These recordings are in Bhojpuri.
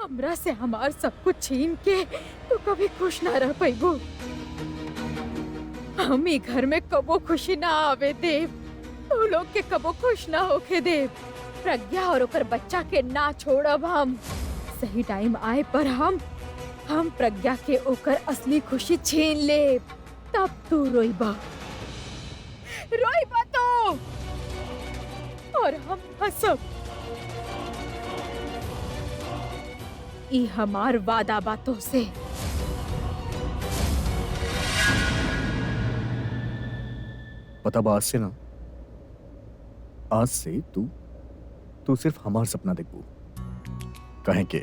हमरा से हमार सब कुछ छीन के तो कभी खुश ना रह पैबू। हम ही घर में कबो खुशी ना आवे देव, तो लोग के कबो खुश ना होके देव। प्रज्ञा और ओकर बच्चा के ना छोड़ब हम। सही टाइम आए पर हम प्रज्ञा के ओकर असली खुशी छीन ले, तब तू रोइबा। रोइबा तो, और हम हंसब। ई हमार वादा बातों से। पता बा, आज से तू सिर्फ हमार सपना देखबू। कहें के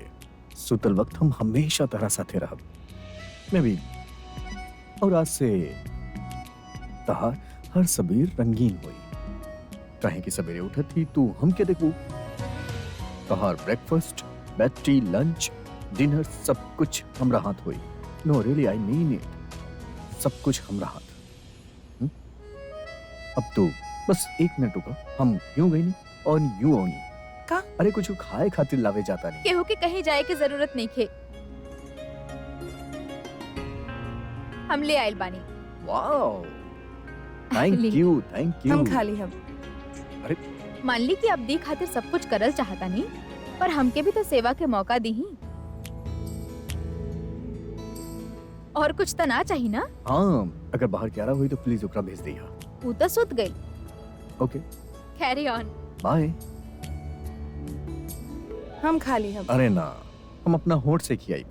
सुतल वक्त हम हमेशा तरह साथे रहब। मैं भी। और आज से तहार हर सबीर रंगीन हुई। कहें कि सवेरे उठत ही तू हमके देखबू। तहार breakfast, bed tea, lunch, dinner सब कुछ हमरा हाथ हुई। नो रियली, आई मीन इट। सब कुछ हमरा हाथ। हुँ? अब तू बस 1 मिनट रुका। हम यूं गई नहीं और यूं ओनी। का? अरे कुछ खाए खातिर लावे जाता नहीं। केहू के कहीं जाए की जरूरत नहीं खे। हम ले आइल बानी। Wow, thank you, thank you. हम खा ली हम। अरे मान ली कि अब दी खातिर सब कुछ करल चाहता नहीं, पर हमके भी तो सेवा के मौका दी ही। और कुछ तो ना चाहिए ना? हाँ, अगर बाहर ग्यारह हुई तो प्लीज ओकरा भेज दिया। वो तो सुत गई। ओके, कैरी ऑन। बाय। हम खा ली हम। अरे ना, हम अपना होठ से खियाई।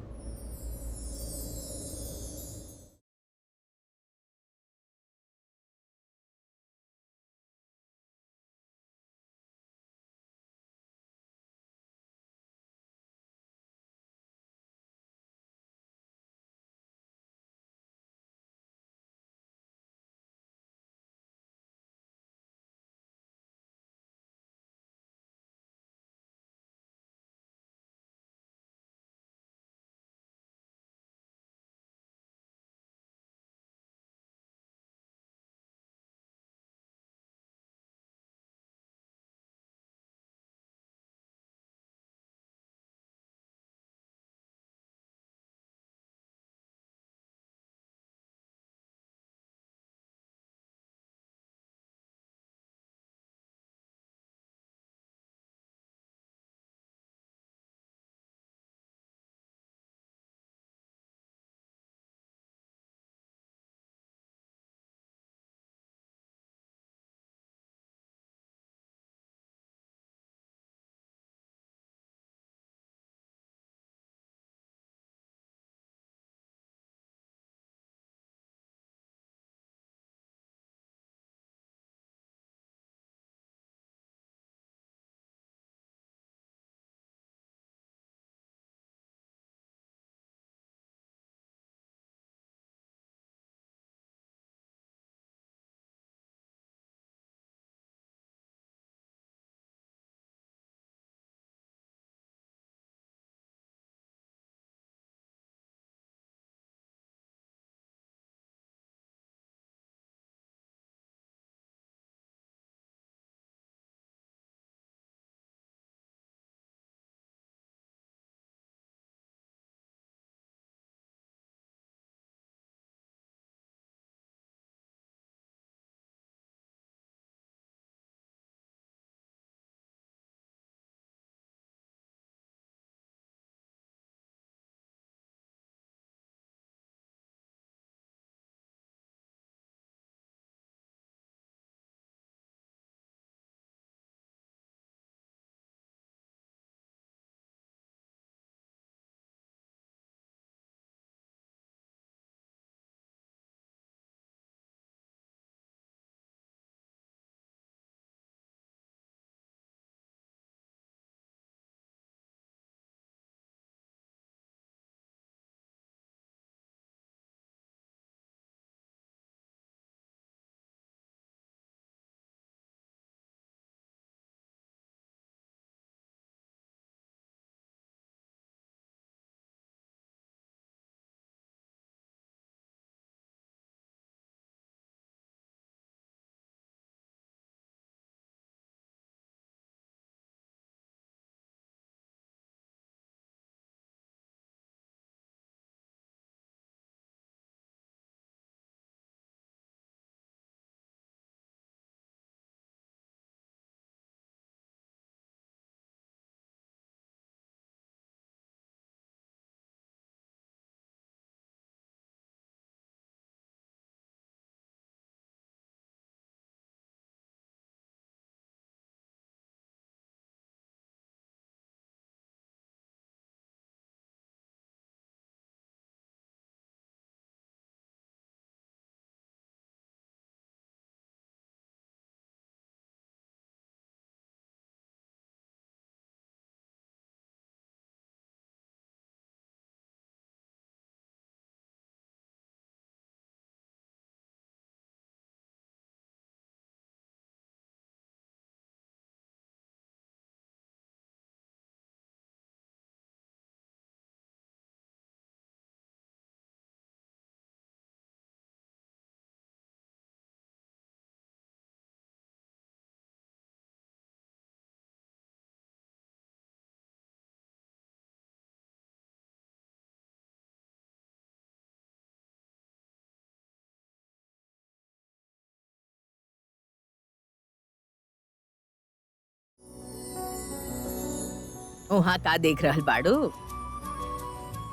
वहाँ का देख रहल बाड़ू?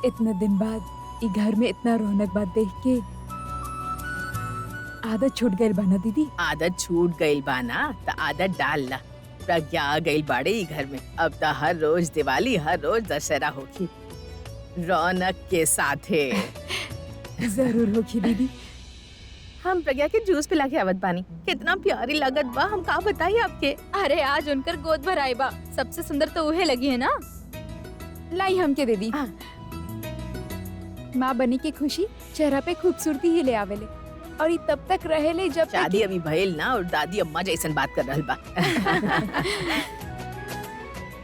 इतने दिन बाद ई घर में इतना रौनक बात देख के आदत छूट गई बना दीदी। आदत छूट गईल बा ना त आदत डाल ला। प्रज्ञा आ गई बाड़े ई घर में। अब त हर रोज दिवाली, हर रोज दशहरा होगी रौनक के साथे। जरूर होगी दीदी। हम प्रज्ञा के जूस पिला के आवत बानी। कितना प्यारी लागत बा, हम का बताई आपके। अरे आज उनकर गोद भराई बा, सबसे सुंदर तो उहे लगी है ना। लाई हमके दे दी। हाँ। माँ बनी की खुशी चेहरा पे खूबसूरती ही ले आवेले और ये तब तक रहेले जब तक शादी अभी भइल ना और दादी अम्मा जैसन बात कर रहल बा।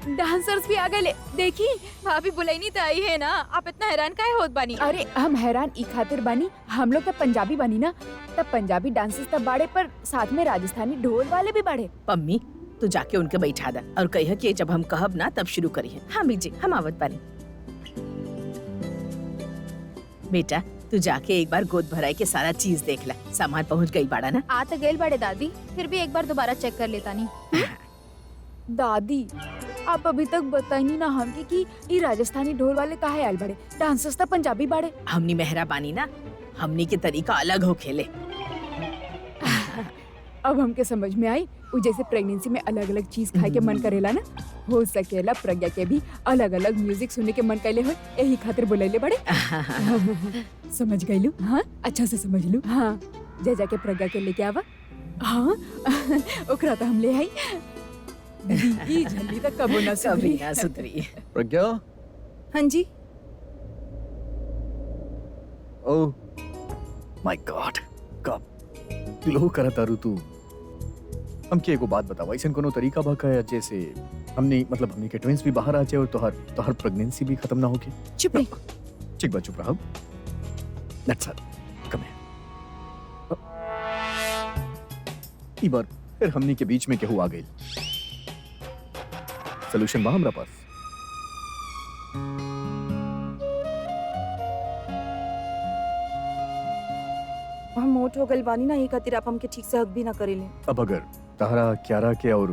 डांसर्स भी आ गए। देखी भाभी बुलाईनी तो आई है ना, आप इतना हैरान काहे होत बानी? अरे हम हैरान ई खातिर बानी, हम लोग तब पंजाबी बानी ना, तब पंजाबी डांसर्स तब बाड़े पर साथ में राजस्थानी ढोल वाले भी बाड़े। पम्मी तू जाके उनके बैठा दा और कहिए कि जब हम कहब ना तब शुरू करिए। हाँ बीजी हम आवत बानी। बेटा तू जाके एक बार गोद भराई के सारा चीज देख ला। सामान पहुँच गई बाड़ा ना? आ तो गए बड़े दादी, फिर भी एक बार दोबारा चेक कर लेता नहीं। दादी आप अभी तक बताई ना हमके कि ये राजस्थानी ढोल वाले काहे आयल बड़े, डांसर्स तो पंजाबी बाड़े। हमनी मेहरबानी ना, हमनी के तरीका अलग हो खेले। अब हमके समझ में आई, उ जैसे प्रेगनेंसी में अलग अलग चीज खाए के मन करेला ना, हो सकेला प्रज्ञा के भी अलग अलग म्यूजिक सुनने के मन कैले हो, यही खातिर बुलाइले बड़े। समझ गईलू? हाँ अच्छा से समझ लू। हाँ जा जाके प्रज्ञा के लेके आवा। हाँ ओकरा तो हम ले आई। दीदी जल्दी तक कबो ना कभी ना सुधरी। प्रज्ञा। हाँ जी। ओह माय गॉड, कब ग्लो करत तारू तू। हमके एगो बात बतावा, ऐसा कोनो तरीका बा का जैसे हमनी के ट्विंस भी बाहर आ जाए और तोहर प्रेगनेंसी भी खत्म ना होके? चुप रही। ठीक बा, चुप रहो। That's it, come here. ई बार फिर हमनी के बीच में केहू आ गई। सॉल्यूशन बा हमरा पास। हम मोट हो गइल बानी ना, ये खातिर आप हमके ठीक से हक भी ना करेले। अब अगर तारा क्यारा के और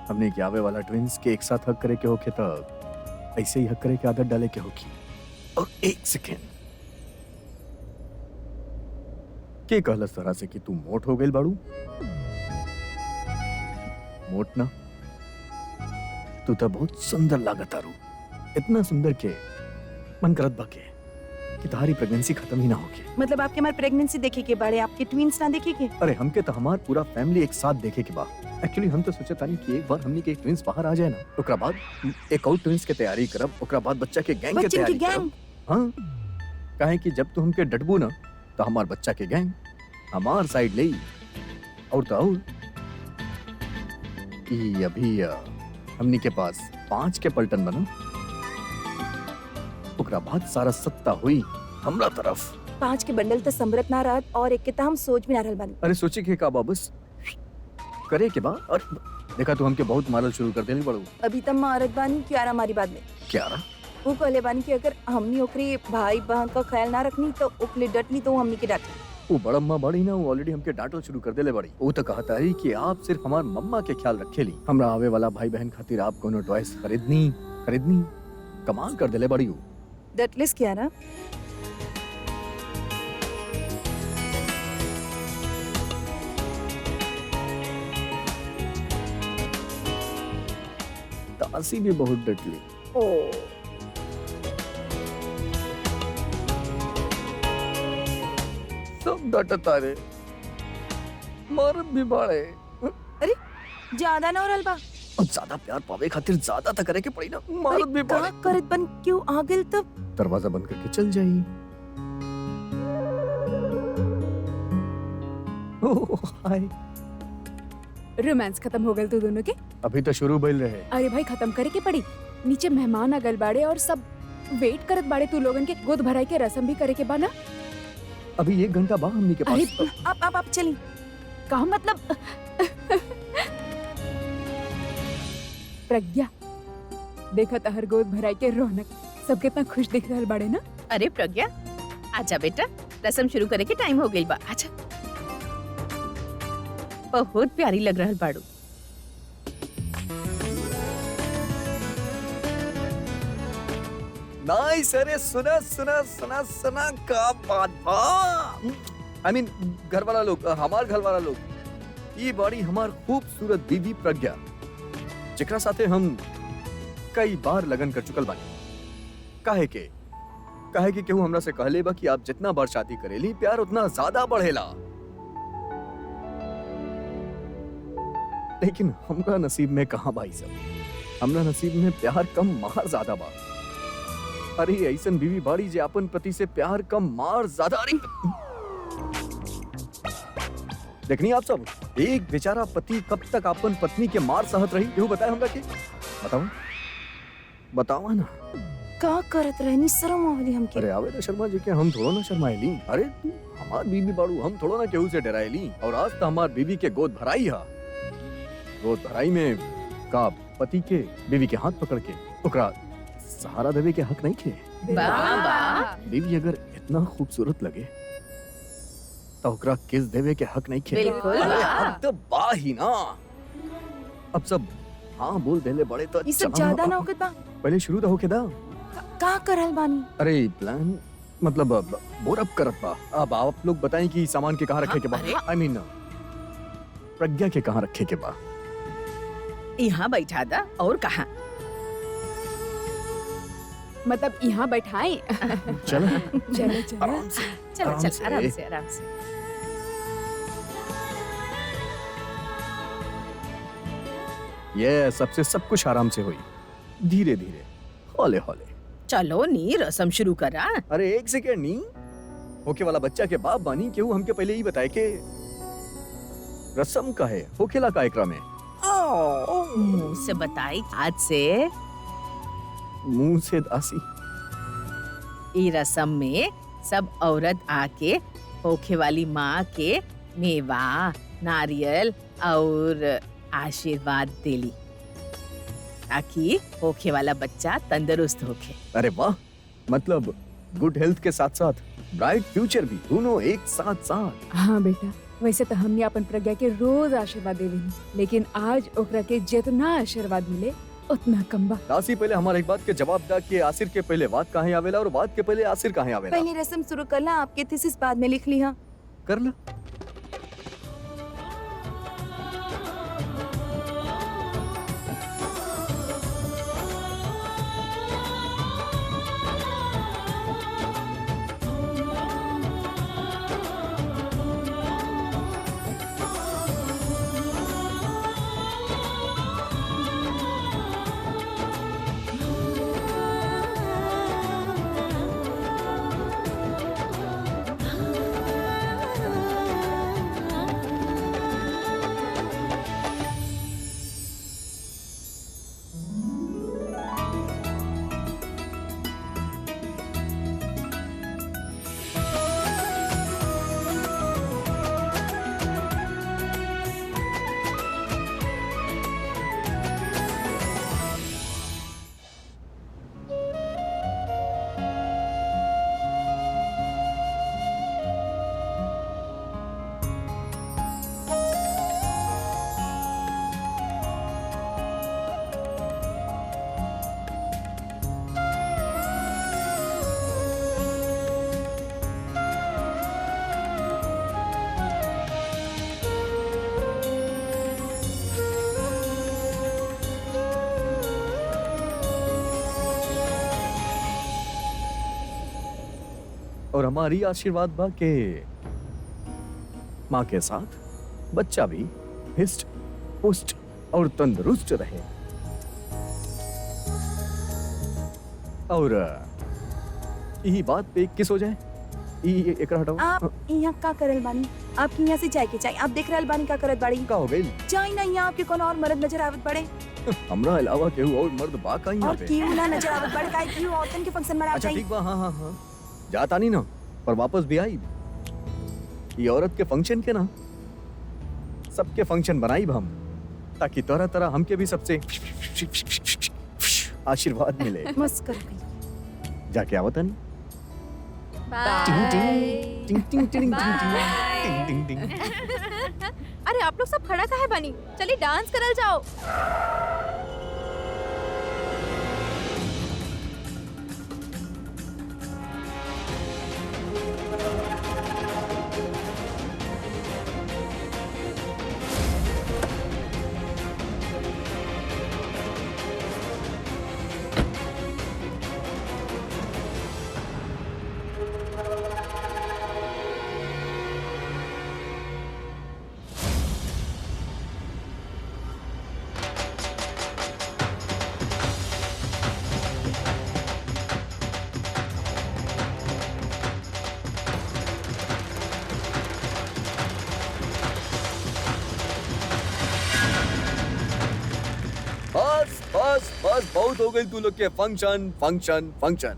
हमने के आवे वाला ट्विंस के एक साथ हक करे के होके तब ऐसे ही हक करे के आदत डाले के होगी। और एक सेकेंड, के कहलस तरह से कि तू मोट हो गइल बाड़ू? मोट ना, तू तो बहुत सुंदर लागत तारू। इतना सुंदर के मन करत बा कि तारी प्रेगनेंसी खत्म ही ना होके। मतलब आपके हमारे प्रेगनेंसी देखे के बारे, आपके ट्विंस ना देखे के? अरे हमके तो हमार पूरा फैमिली एक साथ देखे के बा। एक्चुअली हम तो सोचे तानी कि एक बार हमनी के ट्विंस बाहर आ जाए ना, ओकरा बाद एक और ट्विंस के तैयारी करब, ओकरा बाद बच्चा के गैंग के बच्चन की तैयारी करब। हाँ, काहे कि जब तू हमके डटबू ना तो हमार बच्चा के गैंग हमार साइड ले। और तो और ई अभी हमनी के पास 5 के पलटन बना, ओकरा बाद सारा सत्ता हुई हमरा तरफ। 5 के बंडल तो समरत ना रहत और एक के तो हम सोच भी ना रहल बानी। अरे सोचे के का बाबस करे के बा। और देखा तू हमके बहुत मारल शुरू कर देली बड़ू। अभी तक मारत बानी क्यारा हमारी बात में। क्यारा? वो कहले बानी कि अगर हमनी ओकरे भाई बहन का ख्याल ना रखनी तो ओकले डटनी तो हमनी के डांटी। वो बड़म्मा बड़ी ना, वो ऑलरेडी हमके डांटल शुरू कर देले बड़ी। वो तो कहता है कि आप सिर्फ हमार मम्मा के ख्याल रखेली, हमरा आवे वाला भाई बहन खातिर आप कोनो टॉयज खरीदनी कमाल कर देले बड़ी। डटलिस क्यारा। तासी भी बहुत डटली। ओ सब डटता रे, मारत भी बाड़े। अरे ज्यादा ना हो रहल बा। अब ज्यादा प्यार पावे खातिर ज्यादा तो करे के पड़ी ना, मारत भी अरे का बाड़े। करत बन क्यों आ गेल तब? दरवाजा बंद करके चल जाई। ओह हाय, रोमांस खत्म हो गए तू दोनों के? अभी तो शुरू भइल रहे। अरे भाई खत्म करे के पड़ी। नीचे मेहमान आ गए बाड़े और सब वेट करत बाड़े तू लोगन के। गोद भराई के रस्म भी करे के बा ना। अभी 1 घंटा बाद हमनी के अरे पास। आप चली। का मतलब? प्रज्ञा देखा तहर गोद भराई के रौनक, सब कितना खुश दिख रहल बाड़े ना। अरे प्रज्ञा आजा बेटा, रस्म शुरू करे के टाइम हो गई बा। आजा, बहुत प्यारी लग रहल बाड़ू। नाइस। अरे सुना सुना सुना सुना का बात बा। आई मीन घर वाला लोग, हमार घर वाला लोग, ये बड़ी हमार खूबसूरत बीवी प्रज्ञा, जेकरा साथे हम कई बार लगन कर चुकल बानी। काहे के केहू हमरा से कहले बा कि आप जितना बार शादी करेली प्यार उतना ज्यादा बढ़ेला, लेकिन हमरा नसीब में कहाँ भाई सब, हमरा नसीब में प्यार कम मार ज्यादा बा। अरे ऐसन बीवी बाड़ी जे अपन पति से प्यार कम मार ज्यादा। अरे देखनी आप सब, एक बेचारा पति कब तक अपन पत्नी के मार सहत रही, केहू बताए हमरा के? बताओ बताओ ना। का करत रहनी, शर्म आवली हमके। अरे आवेदा शर्मा जी के हम थोड़ा ना शर्माएली। अरे तू हमार बीवी बाड़ू, हम थोड़ा ना केहू से डराएली। और आज तो हमार बीवी के गोद भराई हा। गोद भराई में का पति के बीवी के हाथ पकड़ के ओकरा सहारा देवे के हक नहीं खे। वाह। बीवी अगर इतना खूबसूरत लगे तो ओकरा किस देवे के हक नहीं खे। बिल्कुल। अरे हक तो बा ही ना। अब सब हाँ बोल देले बड़े तो ये सब चला ज्यादा अब ना होके बा। पहले शुरू तो होके दा। का करल बानी? अरे प्लान मतलब बोरअप करत बा। अब आप लोग बताएं कि सामान के कहाँ रखे के बा। आई मीन प्रज्ञा के कहाँ रखे के बा। यहाँ बैठा दा। और कहाँ? मतलब यहाँ बैठाएं? चलो चलो चलो। आराम से चलो आराम चल, से। आराम से आराम से। ये सबसे सब कुछ आराम से हुई, धीरे धीरे, हौले हौले। चलो नी रसम शुरू करा। अरे एक सेकेंड नी, होके वाला बच्चा के बाप बानी केहू हमके पहले ही बताए के रसम का है, होकेला का एकरा में। मुंह से बताई, आज से मुंह से दासी। ई रसम में सब औरत आके होखे वाली माँ के मेवा, नारियल और आशीर्वाद देली, ताकि होखे वाला बच्चा तंदुरुस्त होखे। अरे वाह, मतलब गुड हेल्थ के साथ साथ ब्राइट फ्यूचर भी, दोनों एक साथ साथ। हाँ बेटा, वैसे तो हमने अपन प्रज्ञा के रोज आशीर्वाद देवी, लेकिन आज ओकरा के जितना आशीर्वाद मिले उतना कम बा। दासी पहले हमारे एक बात के जवाब दा कि आसिर के पहले वाद कहाँ आवेला और वाद के पहले आसिर कहाँ आवेला। पहले रस्म शुरू करना, आपके थीसिस बाद में लिख ली। हाँ कर ला। और हमारी आशीर्वाद बा के माँ के साथ बच्चा भी हिस्ट पुष्ट और तंदुरुस्त रहे। और यही बात पे किस हो जाए। एक हटाओ। आप यहाँ का करल बानी? आपकी यहाँ से जाए के चाहिए। आप देख रहल बानी का करत बाड़ी। का हो गई? जाई ना, यहाँ आपके कौन और मर्द नजर आवत पड़े? हमरा अलावा केहू और मर्द बा का यहाँ और पे? क्यों ना नजर आवत पड़े? काहे क्यों औरतन के फंक्शन में अच्छा आप ठीक बा। हाँ हाँ हाँ, जाता नहीं ना, पर वापस भी आई। ये औरत के फंक्शन के ना सबके फंक्शन बनाई हम, ताकि तरह तरह हमके भी सबसे आशीर्वाद मिले। मस्त कर गई। जाके आवता नहीं। टिंग टिंग टिंग टिंग टिंग टिंग टिंग। अरे आप लोग सब खड़ा काहे बनी? चलिए डांस करल जाओ। बहुत हो गई तू लोग के फंक्शन फंक्शन फंक्शन।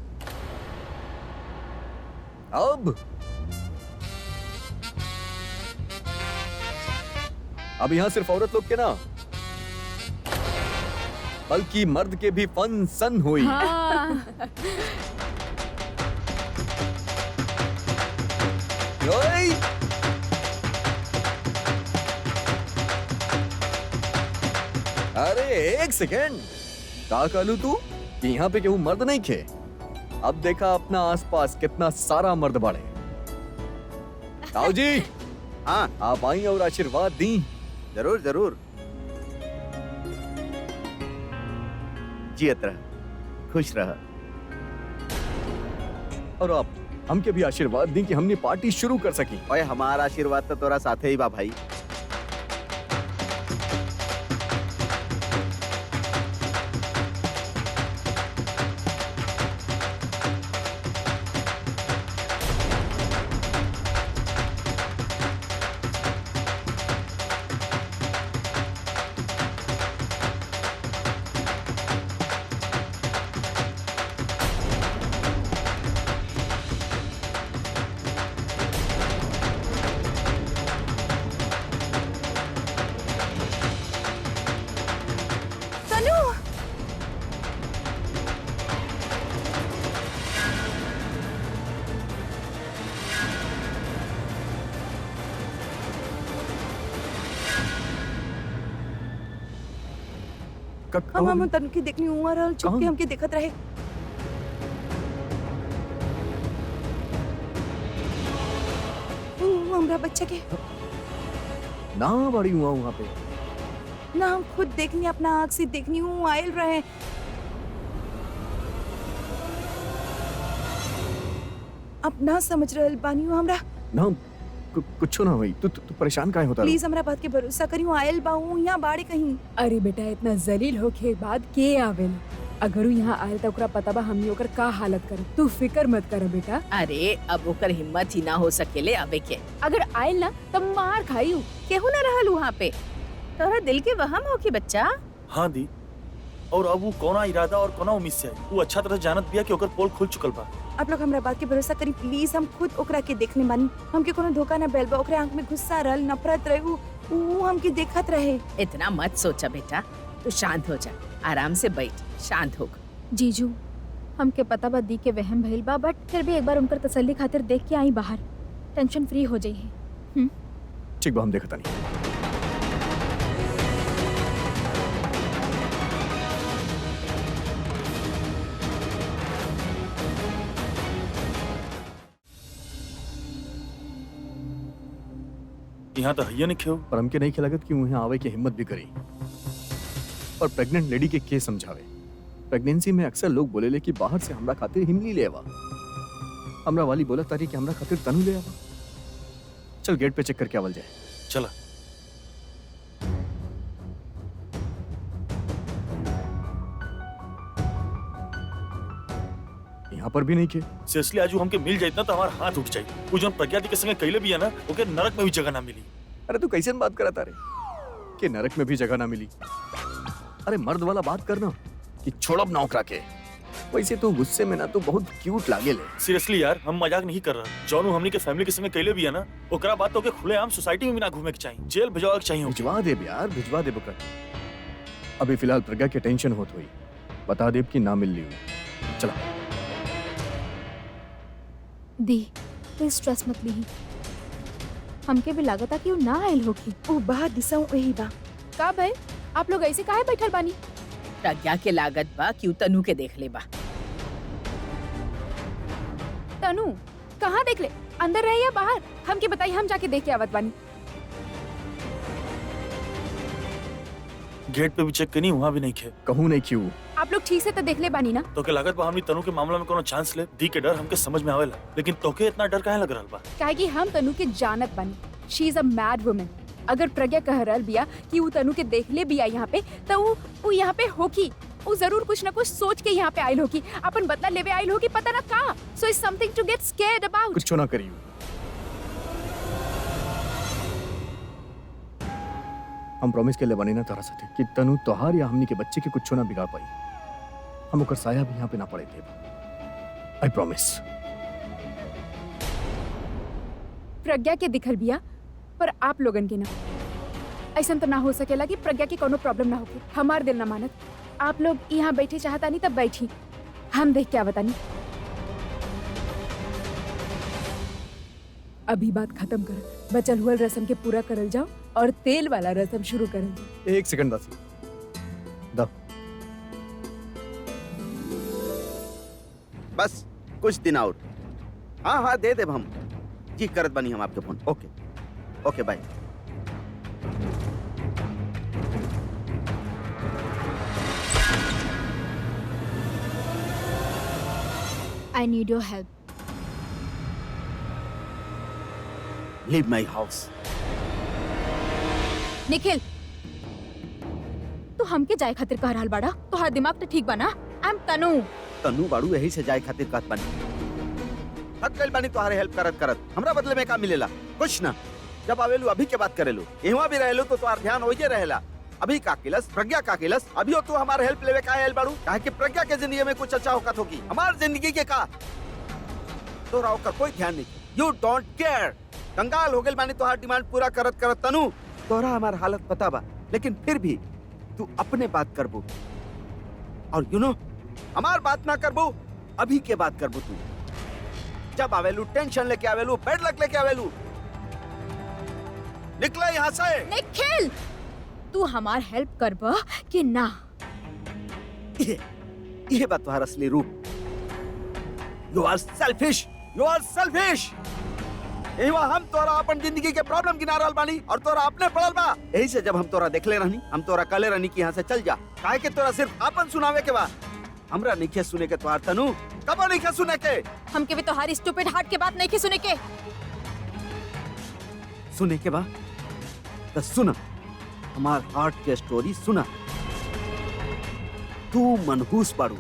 अब यहाँ सिर्फ औरत लोग के ना बल्कि मर्द के भी फंक्शन हुई। हाँ। ओए! अरे एक सेकेंड, का कहलू तू कि यहाँ पे केहू मर्द नहीं खे? अब देखा अपना आसपास कितना सारा मर्द बाड़े। ताऊ जी, हाँ आप आई और आशीर्वाद दी। जरूर जरूर। जियत रह, खुश रह। और आप हमके भी आशीर्वाद दी कि हमने पार्टी शुरू कर सकी। ओए हमारा आशीर्वाद तो तोरा साथे ही बा भाई। तनु, हम तनु के देखनी हुआ रहल, चुप के कहाँ? हमके देखत रहे। हमरा बच्चा के ना बड़ी हुआ वहाँ पे। ना हम खुद देखनी, अपना आँख से देखनी हूँ, आयल रहे। अब ना समझ रहल बानी हूँ हमरा। ना कुछ ना हुई। तू परेशान काहे होता? प्लीज हमरा बात के भरोसा करी हूँ, आयल बाहू यहाँ बाड़े कहीं। अरे बेटा इतना जलील होके बाद के आवेल। अगर उ यहाँ आयल त ओकरा पता बा हमनी ओकर का हालत करे। तू फिकर मत कर बेटा। अरे अब ओकर हिम्मत ही ना हो सकेले आवे के। अगर आयल ना तब मार खाई उ। केहू ना रहल वहाँ पे। तोहरा दिल के वहम हो के बच्चा। हाँ दी, और अब वो कौना इरादा और कौना उम्मीद से आई वो अच्छा तरह जानत बिया कि ओकर पोल खुल चुकल बा। आप लोग हमरा बात के भरोसा करी प्लीज। हम खुद ओकरा के देखने बानी, हमके कोनो धोखा ना बैल बा। ओकरे आँख में गुस्सा रहल, नफरत रहे, उ हमके देखत रहे। इतना मत सोचा बेटा, तू शांत हो जा, आराम से बैठ, शांत हो। जीजू, हमके पता बा दी के वहम भइल बा, बट फिर भी एक बार उनकर तसल्ली खातिर देख के आई बाहर, टेंशन फ्री हो जाइए। ठीक बा, हम देखता नहीं। यहाँ तो हैया नहीं खेव। पर हमके नहीं खिलागत कि वहाँ आवे की हिम्मत भी करी और प्रेग्नेंट लेडी के समझावे। प्रेगनेंसी में अक्सर लोग बोलेले कि बाहर से हमरा खातिर हिमली ले आवा। हमरा वाली बोला तारी कि हमरा खातिर तनु ले आवा। चल गेट पे चेक करके आवल जाए। चला। यहाँ पर भी नहीं खे। सीरियसली आज वो हमके मिल जाए ना तो हमारा हाथ उठ जाए। वो जो प्रज्ञा दी के संगे कैले भी है ना, ओके नरक में भी जगह ना मिली। अरे तू कैसे बात करा तारे कि नरक में भी जगह ना मिली? अरे मर्द वाला बात करना कि छोड़ब ना ओकरा के। वैसे तो गुस्से में ना तो बहुत क्यूट लागे ले। सीरियसली यार, हम मजाक नहीं कर रहा। जॉनू हमनी के फैमिली के संगे कैले भी है ना, ओकरा बात तो के खुलेआम सोसाइटी में भी ना घूमे के चाहिए, जेल भिजवा के चाहिए। भिजवा दे यार, भिजवा दे बकर। अभी फिलहाल प्रज्ञा के टेंशन होत हुई, बता दे कि ना मिल ली हुई। चला दी, प्लीज स्ट्रेस मत ली। हमके भी लागता कि वो ना आयल होगी। ओ बा दिशा वही बा। का भाई, आप लोग ऐसे काहे बैठल बानी? प्रज्ञा के लागत बा क्यों तनु के देख ले बा। तनु कहाँ देख ले, अंदर रहे या बाहर? हमके बताई, हम जाके देख के आवत बानी। गेट पे भी चेक करी, वहाँ भी नहीं खे। कहूँ नहीं क्यों। आप लोग ठीक से तो देख ले बानी ना? तो के लागत बा हमनी तनु के मामला में कोनो चांस ले दी के डर हमके समझ में आवेला, लेकिन तोके इतना डर काहे लग रहल बा? काहे कि हम तनु के जानत बानी। She is a mad woman. अगर प्रज्ञा कह रहल बिया कि वो तनु के देख ले बिया यहाँ पे, तो वो यहाँ पे होगी। वो जरूर कुछ ना कुछ सोच के यहाँ पे आयल होगी, अपन बदला लेवे आयल होगी, पता ना का। So it's something to get scared about. कुछ ना करियो। हम प्रॉमिस के ले बने ना तारा साथे कि तनु तोहार या हमनी के बच्चे के कुछ ना बिगाड़ पाई। हम ओकर साया भी यहाँ पे ना पड़े थे। I promise. प्रज्ञा के दिखल बिया पर आप लोगन के ना। ऐसा तो ना हो सकेला कि प्रज्ञा की कोनो प्रॉब्लम ना होगी। हमार दिल ना मानत। आप लोग यहाँ बैठे चाहता नहीं तब बैठी, हम देख क्या बतानी। अभी बात खत्म कर, बचल हुआ रस्म के पूरा करल जाओ और तेल वाला रस्म शुरू करल जाओ। एक सेकंड दासी, दा बस कुछ दिन और। हाँ हाँ दे देब हम जी, करत बनी हम आपके phone. Okay okay bye. I need your help. Leave my house. Nikhil, तू हमके जाए खातिर कह रहल बाड़ा? तोहार दिमाग तो ठीक बा ना? आई एम तनु। तन्नू बाड़ू यही से जाए खातिर कहत बनी। थक गइल बानी तोहारे हेल्प करत करत। हमरा बदले में का मिलेला? कुछ ना। जब आवेलू अभी के बात करेलू, इहवा भी रहेलू तो तोहार ध्यान ओइजे रहेला। अभी का किलस, प्रज्ञा का किलस, अभी तू हमारे हेल्प लेवे का आयल बाड़ू? काहे कि प्रज्ञा के जिंदगी में कुछ अच्छा होकत होगी, हमार जिंदगी के का तोरा ओकर कोई ध्यान नहीं। You don't care. कंगाल हो गइल बानी तोहार डिमांड पूरा करत करत। तनु, तोरा हमार हालत पता बा, लेकिन फिर भी तू अपने बात करबू और यू नो हमार बात ना करबू। अभी के बात करबू तू। जब आवेलू टेंशन लेके आवेलू, बेड लक लेके आवेलू। निकले यहाँ से। निखिल, तू हमार हेल्प करबा कि ना? ये बात तुम्हारा असली रूप। You are selfish, you are selfish. एवा हम तोरा अपन जिंदगी के प्रॉब्लम गिना रहल बानी और तोरा अपने पड़ल बा। यही से जब हम तोरा देखले रहनी, हम तोरा कहले रहनी कि यहाँ से चल जा। काहे कि तोरा सिर्फ अपन सुनावे के बा, हमरा नहीं सुने के। तोहार तनु कब नहीं सुने के? हमके भी तोहारी स्टूपिड हार्ट के बात नहीं की सुने के। सुने के बा तो सुना, हमार हार्ट के स्टोरी सुना। तू मनहूस बाड़ू,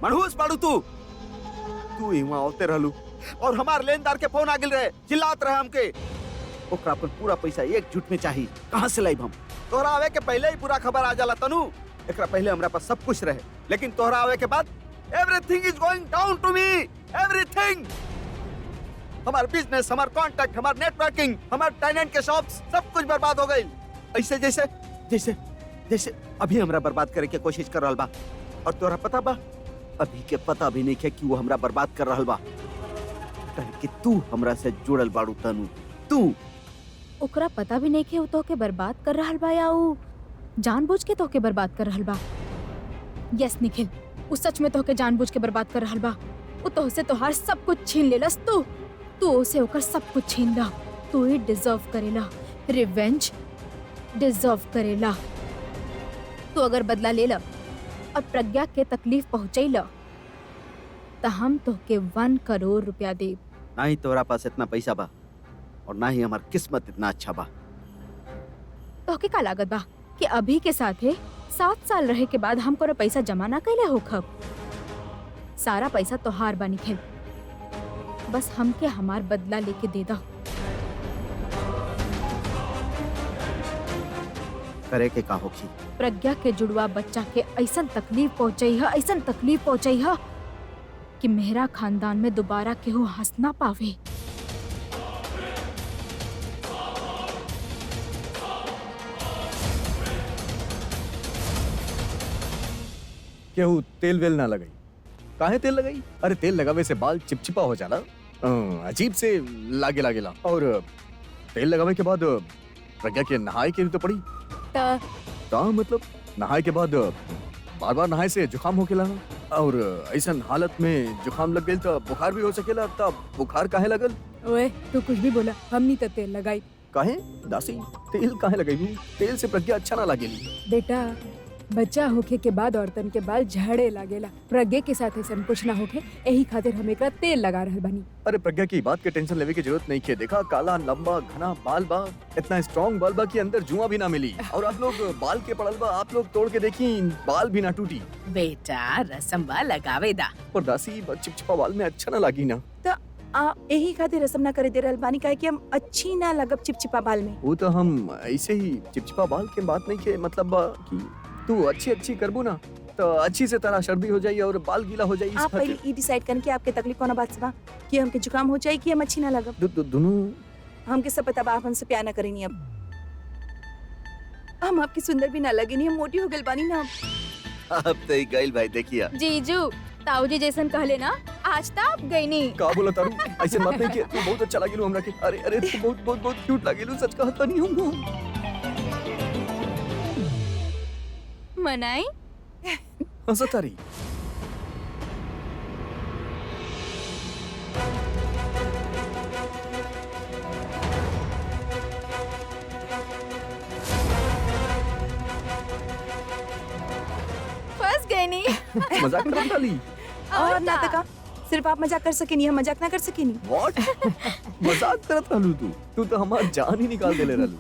मनहूस बाड़ू। तू इहाँ होते रहलू और हमार लेनदार के फोन आ गिल रहे, चिल्लात रहे हमके। ओकरा अपन पूरा पैसा एक झूठ में चाहिए। कहाँ से लाइब हम? तोहरा आवे के पहले ही पूरा खबर आ जाला तनु। एकरा पहले हमरा पास सब कुछ रहे, लेकिन तोहरा आवे के बाद everything is going down to me. Everything. हमार बिजनेस, हमार कॉन्टैक्ट, हमार नेटवर्किंग, हमार टेनेंट के शॉप्स, सब कुछ बर्बाद हो गई। ऐसे जैसे जैसे जैसे अभी हमरा बर्बाद करे के कोशिश कर रहल बा। और तोरा पता बा, अभी के पता भी नहीं है कि वो हमरा बर्बाद कर रहल बा। कहे कि तू हमरा से जुड़ल बाड़ू तनु। तू ओकरा पता भी नहीं कि वो तोके बर्बाद कर रहल बा या वो जानबूझ के तोके बर्बाद कर रहल बा। यस निखिल, वो सच में तोके जानबूझ के बर्बाद कर रहल बा। वो तोहसे तोहार सब कुछ छीन लेलस। तू उसे ओकर सब कुछ छीन ला। तू ही डिजर्व करेला, रिवेंज डिजर्व करेला। तू अगर बदला ले ला और प्रज्ञा के तकलीफ पहुंचैला तो हम तोके 1 करोड़ रुपया देब। ना ही तोरा पास इतना पैसा बा और ना ही हमार किस्मत इतना अच्छा बा। तोके का लागत बा कि अभी के साथे 7 साल रहे के बाद हम कोनो पैसा जमा ना कैले होखब? सारा पैसा तोहार बा निखिल, बस हमके हमार बदला लेके दे दा। करे के का होखी? प्रज्ञा के जुड़वा बच्चा के ऐसन तकलीफ पहुंचाई है, ऐसन तकलीफ पहुंचाई है कि मेहरा खानदान में दोबारा केहू हंस ना पावे। केहू तेल वेल ना लगाई? काहे तेल लगाई? अरे तेल लगावे से बाल चिपचिपा हो जाला, अजीब से लागे लागेला। और तेल लगावे के बाद प्रज्ञा के नहाए के भी तो पड़ी। ता मतलब नहाए के बाद बार बार नहाए से जुकाम होकेला ना, और ऐसन हालत में जुकाम लग गई तो बुखार भी हो सकेला। तब बुखार काहे लगल? ओए तू कुछ भी बोला, हमनी तो तेल लगाई। काहे दासी तेल काहे लगाई? तेल से प्रज्ञा अच्छा ना लागेली। बेटा, बच्चा होखे के बाद औरतन के बाल झड़े लागेला। प्रज्ञा के साथ ऐसा कुछ ना होखे, यही खातिर हम एकरा तेल लगा रहल बानी। अरे प्रज्ञा की बात के टेंशन लेवे की जरूरत नहीं है। देखा काला लंबा घना बाल बा, इतना स्ट्रॉन्ग बाल बा कि अंदर जुआ भी ना मिली। और आप लोग बाल के पड़ल बा, आप लोग तोड़ के देखी, बाल भी ना टूटी। बेटा रसम बा लगावे दा। और दासी चिपचिपा बाल में अच्छा ना लागी ना। यही खातिर रसम ना करे दे रहल बानी, काहे कि हम अच्छी ना लगब चिपचिपा बाल में। वो तो हम ऐसे ही चिपचिपा बाल के बात नहीं के मतलब बा कि तू अच्छी अच्छी करबू ना तो अच्छी से तरह सर्दी हो जाई और बाल गीला हो जाई। इस आप खातिर- पहले ई डिसाइड करके आपके तकलीफ कौन बात से बा कि हमके जुकाम हो जाए कि हम अच्छी ना लगब। दोनों हमके सब पता बा आप हमसे प्यार ना करेनी अब। हम आपकी सुंदर भी ना लगे नहीं, हम मोटी हो गइल बानी ना अब। अब तो ही गइल भाई देखिए। जीजू ताऊजी जैसन कहले ना आज तक गई नी। का बोला तारू, ऐसे मत नहीं कि तू बहुत अच्छा लागेलू हमरा के। अरे अरे तू बहुत बहुत बहुत क्यूट लागेलू, सच कहता नहीं हूं। मनाई हंसा तारी। फंस गई नी। मजाक कर डाली। और ना तका सिर्फ आप मजाक कर सके नहीं, हम मजाक ना कर सके नहीं। व्हाट? मजाक करत रहलू तू तो हमार जान ही निकाल देले रहलू।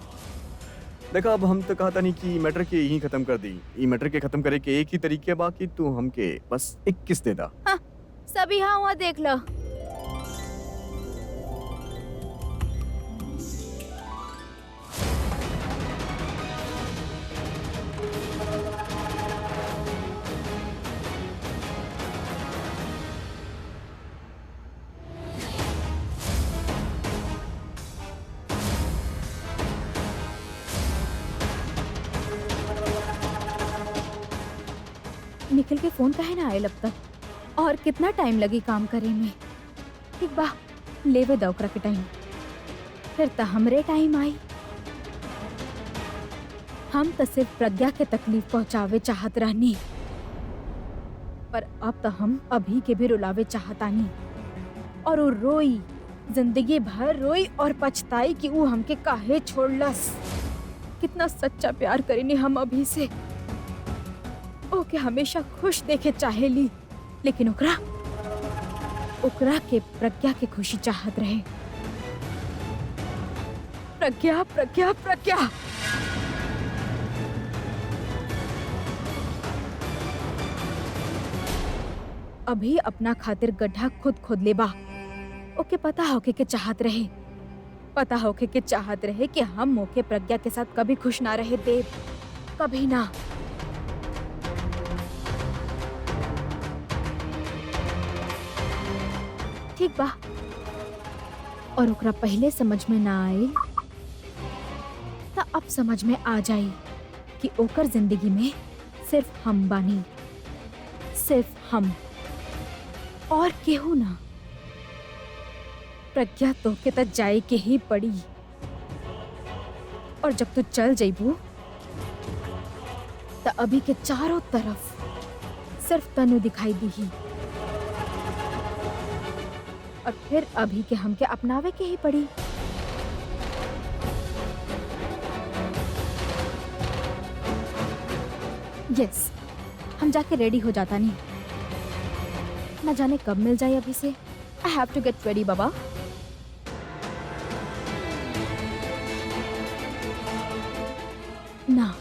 देखा अब हम तो कहता नहीं कि मैटर के यहीं खत्म कर दी। ई मैटर के खत्म करे के एक ही तरीके बा कि तू हमके बस एक किस दे दा। सभी हाँ हुआ देख लो। निखिल के फोन काहे ना आयल अब तक, और कितना टाइम लगी काम करे में। ठीक बा लेवे द ओकरा के टाइम, फिर त हमरे टाइम आई। हम त सिर्फ प्रज्ञा के तकलीफ पहुंचावे चाहत रहनी, पर अब त हम अभी के भी रुलावे चाहतानी। और वो रोई, जिंदगी भर रोई और पछताई कि वो हमके काहे छोड़लस। कितना सच्चा प्यार करेनी हम अभी से, ओके हमेशा खुश देखे चाहेली, लेकिन ओकरा के प्रज्ञा के खुशी चाहत रहे। प्रज्ञा प्रज्ञा प्रज्ञा अभी अपना खातिर गड्ढा खुद खोद लेबा। ओके पता होके के चाहत रहे, पता होके के चाहत रहे कि हम ओके प्रज्ञा के साथ कभी खुश ना रहे देव, कभी ना। ठीक बा, और ओकरा पहले समझ में ना आए त अब समझ में आ जाई कि ओकर जिंदगी में सिर्फ हम बानी, सिर्फ हम और केहू ना। प्रज्ञा तो के तक जाए के ही पड़ी, और जब तू चल जाइबू त अभी के चारों तरफ सिर्फ तनु दिखाई दी, और फिर अभी के हमके अपनावे के ही पड़ी। यस, हम जाके रेडी हो जाता नहीं, ना जाने कब मिल जाए अभी से। I have to get ready बाबा। ना,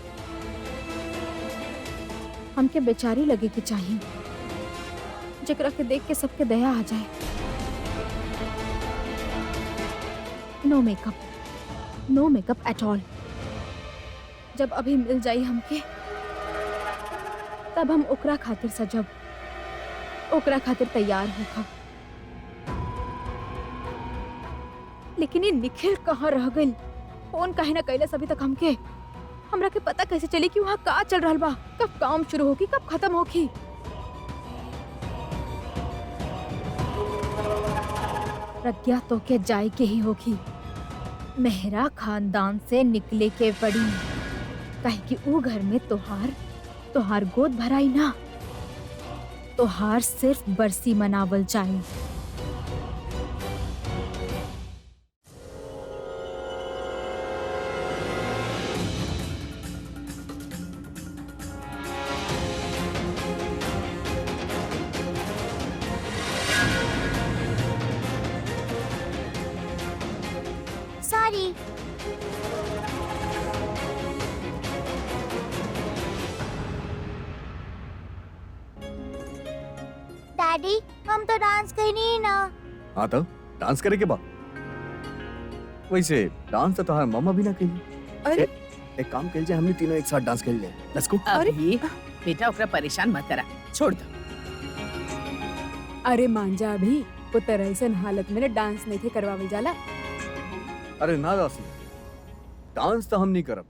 हमके बेचारी लगे के चाहिए, जेकरा के देख के सबके दया आ जाए। No makeup, no makeup at all. जब अभी मिल जाई हमके, तब हम ओकरा खातिर सजब, ओकरा खातिर तैयार होखब। लेकिन ये निखिल कहाँ रह गइल? फोन काहे ना कैलस अभी तक हमके? हमरा के पता कैसे चली कि वहाँ का चल रहल बा, कब काम शुरू होगी कब खत्म होगी? प्रज्ञा तो के जाए के ही होगी, मेहरा खानदान से निकले के पड़ी, काहे कि ऊ घर में तोहार गोद भराई ना, तोहार सिर्फ बरसी मनावल चाहिए। सॉरी। डैडी हम तो डांस करनी ही ना। हाँ तो डांस करे के बा। वैसे डांस तो तोहार मम्मा भी ना कही। अरे एक काम कर जाए, हमने तीनों एक साथ डांस कर ले। Let's go. अभी बेटा ओकरा परेशान मत करा, छोड़ दो। अरे मांजा अभी वो तरह ऐसन हालत में डांस नहीं थे करवावल जाला। अरे ना दासी, डांस तो हम नहीं करब।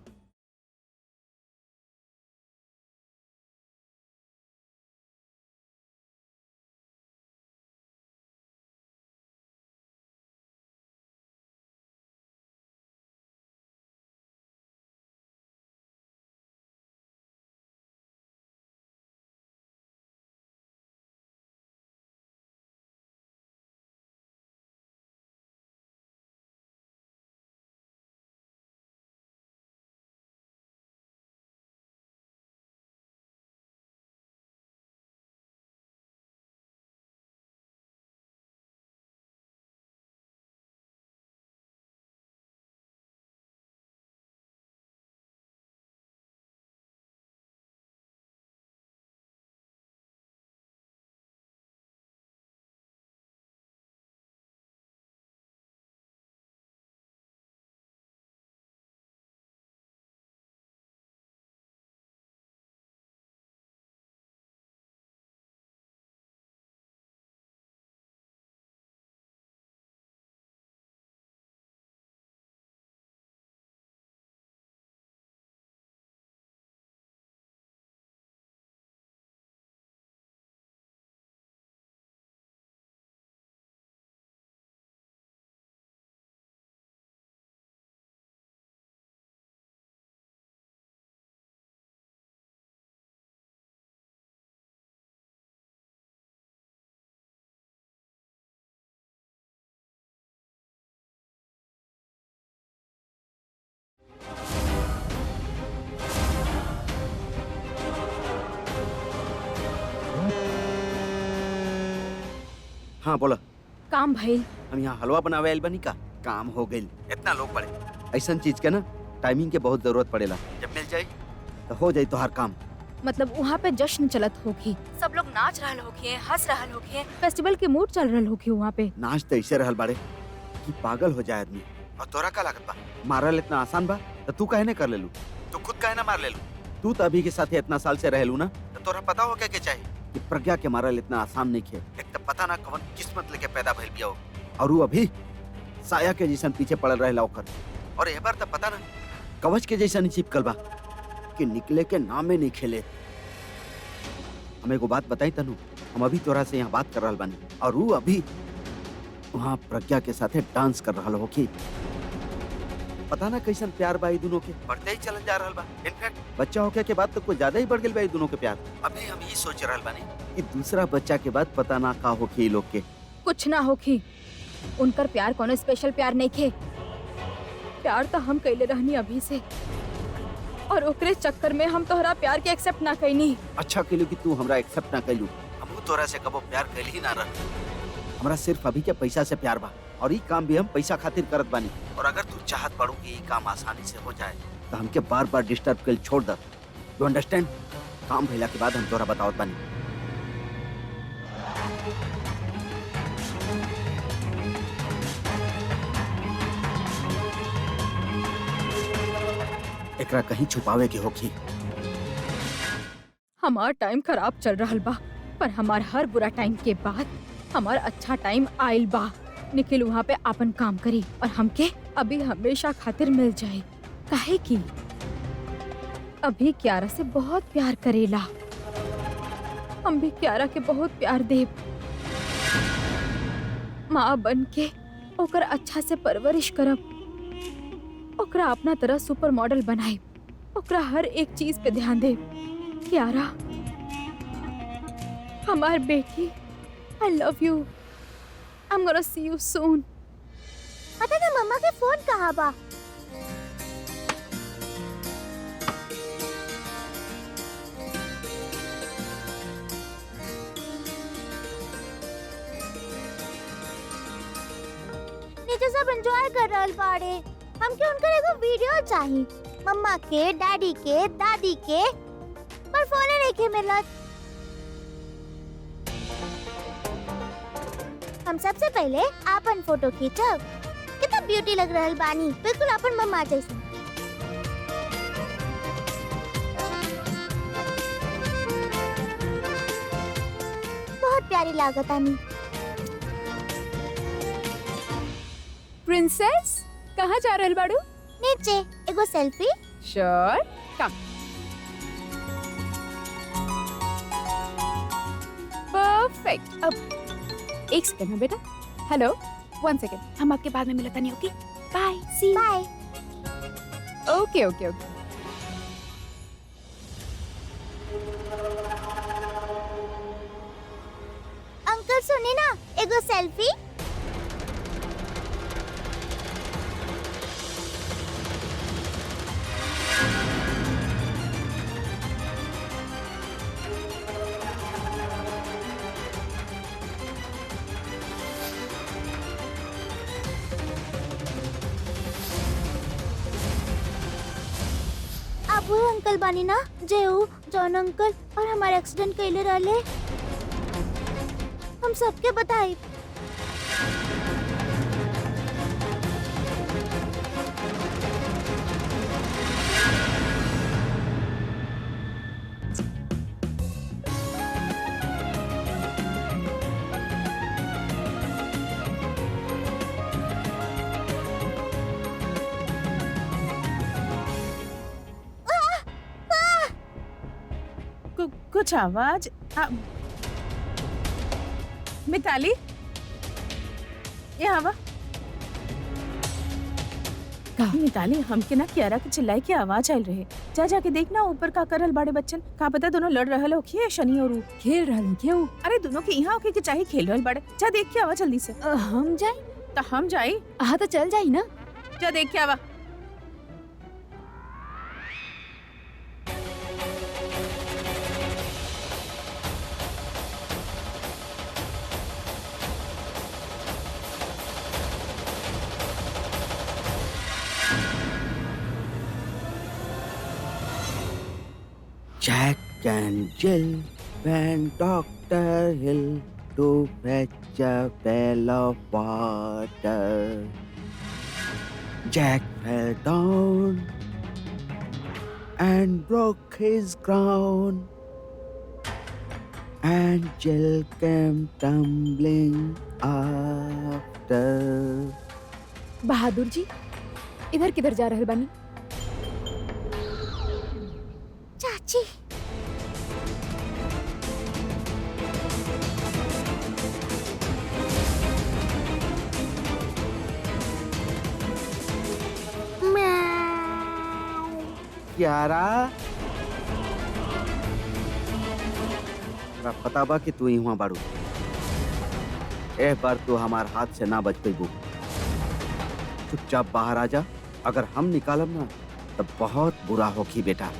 हाँ बोला। काम भइल। हम यहाँ हलवा बनावे आइल बनी का, काम हो गइल। इतना लोग पड़े, ऐसा चीज के ना टाइमिंग के बहुत जरूरत पड़ेला। जब मिल जाए तो हो जाए तो हर काम। मतलब वहाँ पे जश्न चलत होगी, सब लोग नाच रहल होगी, हंस रहल होगी, फेस्टिवल के मूड चल रहल होगी वहाँ पे। नाच तो ऐसे रहल बाड़े कि पागल हो जाए आदमी। और तोरा का लागत बा मारल इतना आसान बा? तो तू काहे न कर लेलू? तू खुद काहे ना मार लेलू? तू तो अभी के साथ इतना साल से रहलू ना, तो तोरा पता हो क्या के चाहिए कि प्रज्ञा के मारल इतना आसान नहीं खे। एक तो पता ना कौन किस्मत लेके पैदा भइल बिया हो, और वो अभी साया के जैसन पीछे पड़ल रहेला ओकर। और एक बार तो पता ना कवच के जैसा नहीं चिपकल बा कि निकले के नामे नहीं खेले। हमें को बात बताई तनु, हम अभी तोरा से यहाँ बात कर रहल बानी, और वो अभी वहाँ प्रज्ञा के साथ डांस कर रहल हो कि पता ना कैसन प्यार बा दोनों के, बढ़ते ही चल जा रहल बा। इनफैक्ट बच्चा होके के बाद तो कुछ ज्यादा ही बढ़ गइल बा दोनों के प्यार। अभी हम ये सोच रहल बानी कि दूसरा बच्चा के बाद पता ना का होके लोग के। कुछ ना होखी, उनकर प्यार कोनो स्पेशल प्यार नहीं खे। प्यार तो हम कैले रहनी अभी से, और ओकरे चक्कर में हम तोहरा प्यार के एक्सेप्ट ना कैनी। अच्छा कैलू कि तू हमरा एक्सेप्ट ना कैलू। हम तोरा से कबो प्यार कैल ही ना रह। हमरा सिर्फ अभी के पैसा से प्यार बा, और ये काम भी हम पैसा खातिर करत बानी। और अगर तू चाहत बाड़ू कि ये काम आसानी से हो जाए तो हमके बार बार डिस्टर्ब कैल छोड़ दे। You understand? काम भइला के बाद हम तोरा बतावत बानी। एकरा कहीं छुपावे के होखी। हमार टाइम खराब चल रहल बा, पर हमार हर बुरा टाइम के बाद हमार अच्छा टाइम आइल बा। निखिल वहाँ पे अपन काम करी और हमके अभी हमेशा खातिर मिल जाए, काहे कि अभी क्यारा से बहुत प्यार करेला। हम भी क्यारा के बहुत प्यार देव। माँ बन के ओकर अच्छा से परवरिश करब, ओकरा अपना तरह सुपर मॉडल बनाए, ओकरा हर एक चीज पे ध्यान दे। क्यारा हमार बेटी, I love you. I'm gonna see you soon. पता ना मम्मा के फोन कहाँ बा? नीचे सब एंजॉय कर रहल बाड़े। हमके उनकर एगो वीडियो चाहिए, मम्मा के, डैडी के, दादी के, पर फोने नहीं के मिलत। हम सबसे पहले आपन फोटो खींचब। कितना ब्यूटी लग रहल बानी, बिल्कुल अपन मम्मा जैसी। प्यारी लागत आनी। प्रिंसेस कहाँ जा रहल बाड़ू? नीचे एगो सेल्फी। श्योर कम। परफेक्ट। अब एक सेकंड ना बेटा। हेलो 1 सेकंड, हम आपके बाद में मिलता नहीं। Okay bye, see bye. Okay okay okay. Uncle सुने ना, एगो सेल्फी। आप वो अंकल बानी ना, जेऊ जॉन अंकल और हमारे एक्सीडेंट कइले रहले। हम सबके बताई। कुछ आवाज। मिताली, ये आवा। मिताली, हमके ना कियारा के चिल्लाई की आवाज आयल रहे। जा जाके देखना ऊपर का करल बाड़े बच्चन। का पता दोनों लड़ रहल हो कि शनि और ऊ। खेल रहल क्यों? अरे दोनों के यहाँ होके के चाहे खेल रहल बाड़े। जा देख के आवा जल्दी से। हम जाए? तो हम जाई। हाँ तो चल जाई ना। जा देख के आवा। Jack and Jill went Dr. Hill to fetch a pail of water. Jack fell down and broke his crown, and Jill came tumbling after. Bahadur ji, इधर किधर जा रहल बानी? चाची। कियारा, तोरा पता बा कि तू यहाँ बाड़ू। एक बार तू हमार हाथ से ना बच पेबू। चुपचाप बाहर आ जा। अगर हम निकालब ना तब बहुत बुरा होगी बेटा।